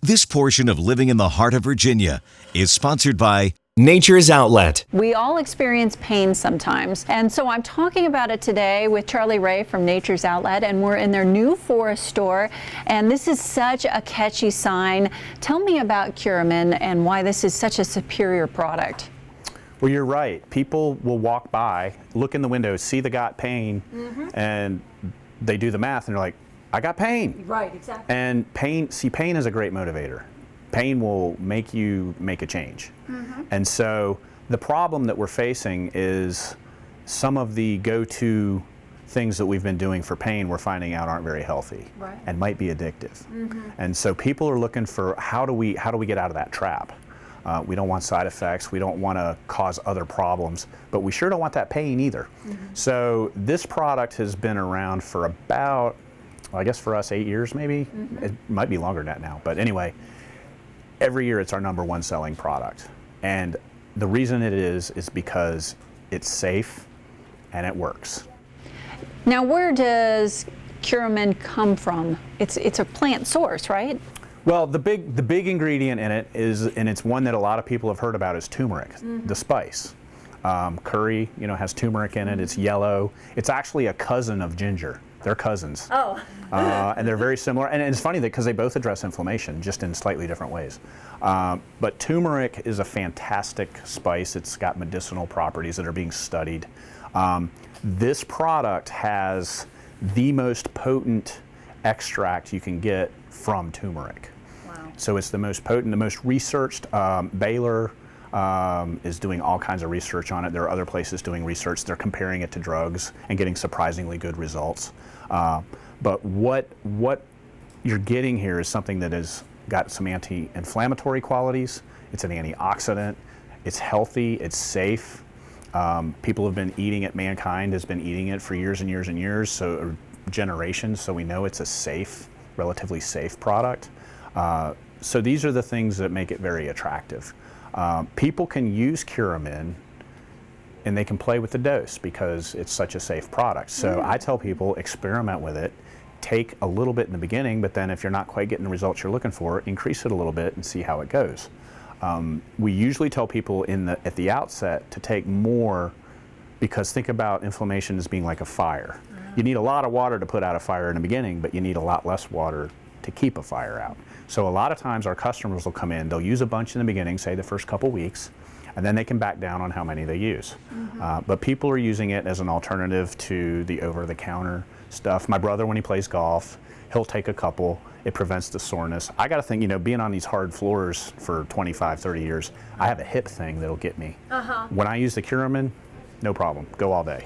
This portion of Living in the Heart of Virginia is sponsored by Nature's Outlet. We all experience pain sometimes, and so I'm talking about it today with Charlie Ray from Nature's Outlet, and we're in their new Forest store, and this is such a catchy sign. Tell me about Curamin and why this is such a superior product. Well, you're right. People will walk by, look in the window, see the got pain, and they do the math, and they're like, I got pain. Right, exactly. And pain is a great motivator. Pain will make you make a change. And so the problem that we're facing is some of the go-to things that we've been doing for pain we're finding out aren't very healthy and might be addictive. And so people are looking for how do we get out of that trap? We don't want side effects, we don't want to cause other problems, but we sure don't want that pain either. So this product has been around for about, I guess for us, 8 years maybe. It might be longer than that now, but anyway, every year it's our #1 selling product. And the reason it is because it's safe and it works. Now, where does Curamin come from? It's a plant source, right? Well, the big ingredient in it is, and it's one that a lot of people have heard about, is turmeric, the spice. Curry, has turmeric in it. It's yellow. It's actually a cousin of ginger. They're cousins. Oh. And they're very similar. And it's funny because they both address inflammation, just in slightly different ways. But turmeric is a fantastic spice. It's got medicinal properties that are being studied. This product has the most potent extract you can get from turmeric. Wow. So it's the most potent, the most researched. Baylor is doing all kinds of research on it. There are other places doing research. They're comparing it to drugs and getting surprisingly good results. But what you're getting here is something that has got some anti-inflammatory qualities. It's an antioxidant. It's healthy. It's safe. People have been eating it. Mankind has been eating it for years and years and years, so generations. So we know it's a safe, relatively safe product. So these are the things that make it very attractive. People can use Curamin and they can play with the dose because it's such a safe product. So I tell people, experiment with it. Take a little bit in the beginning, but then if you're not quite getting the results you're looking for, increase it a little bit and see how it goes. We usually tell people at the outset to take more, because think about inflammation as being like a fire. You need a lot of water to put out a fire in the beginning, but you need a lot less water to keep a fire out. So a lot of times our customers will come in, they'll use a bunch in the beginning, say the first couple weeks, and then they can back down on how many they use. But people are using it as an alternative to the over-the-counter stuff. My brother, when he plays golf, he'll take a couple. It prevents the soreness. I gotta think, being on these hard floors for 25, 30 years, I have a hip thing that'll get me. When I use the Curamin, no problem, go all day.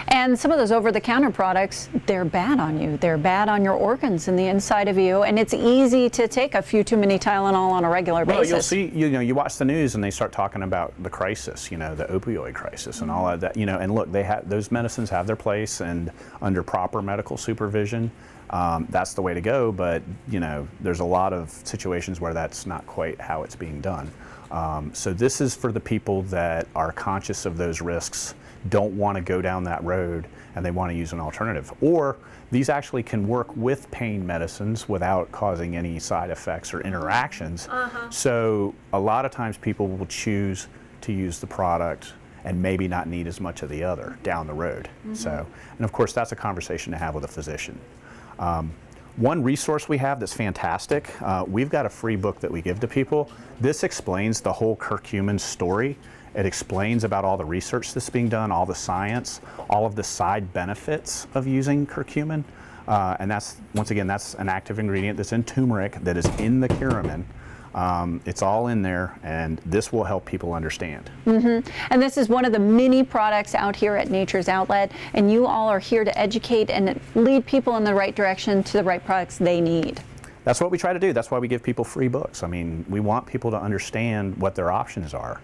And some of those over-the-counter products, they're bad on you. They're bad on your organs and the inside of you, and it's easy to take a few too many Tylenol on a regular basis. Well, you'll see, you watch the news and they start talking about the crisis, the opioid crisis and all of that, and look, those medicines have their place, and under proper medical supervision, that's the way to go, but, there's a lot of situations where that's not quite how it's being done. So this is for the people that are conscious of those risks, don't want to go down that road, and they want to use an alternative. Or these actually can work with pain medicines without causing any side effects or interactions. So a lot of times people will choose to use the product and maybe not need as much of the other down the road. So, and of course that's a conversation to have with a physician. One resource we have that's fantastic, we've got a free book that we give to people. This explains the whole curcumin story. It explains about all the research that's being done, all the science, all of the side benefits of using curcumin. And that's, once again, that's an active ingredient that's in turmeric that is in the Curamin. It's all in there, and this will help people understand. And this is one of the many products out here at Nature's Outlet, and you all are here to educate and lead people in the right direction to the right products they need. That's what we try to do. That's why we give people free books. I mean, we want people to understand what their options are.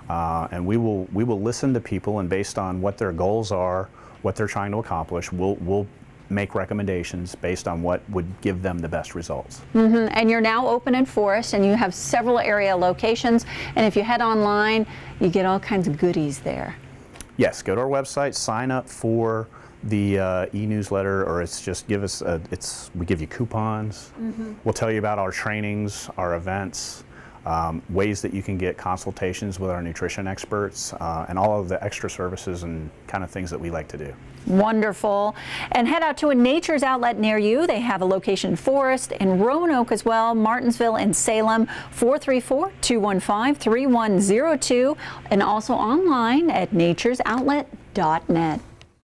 And we will listen to people, and based on what their goals are, what they're trying to accomplish, we'll make recommendations based on what would give them the best results. And you're now open in Forest, and you have several area locations, and if you head online, you get all kinds of goodies there. Yes, go to our website, sign up for the e-newsletter, or it's just we give you coupons. We'll tell you about our trainings, our events, ways that you can get consultations with our nutrition experts, and all of the extra services and kind of things that we like to do. Wonderful. And head out to a Nature's Outlet near you. They have a location in Forest, in Roanoke as well, Martinsville, and Salem. 434-215-3102, and also online at naturesoutlet.net.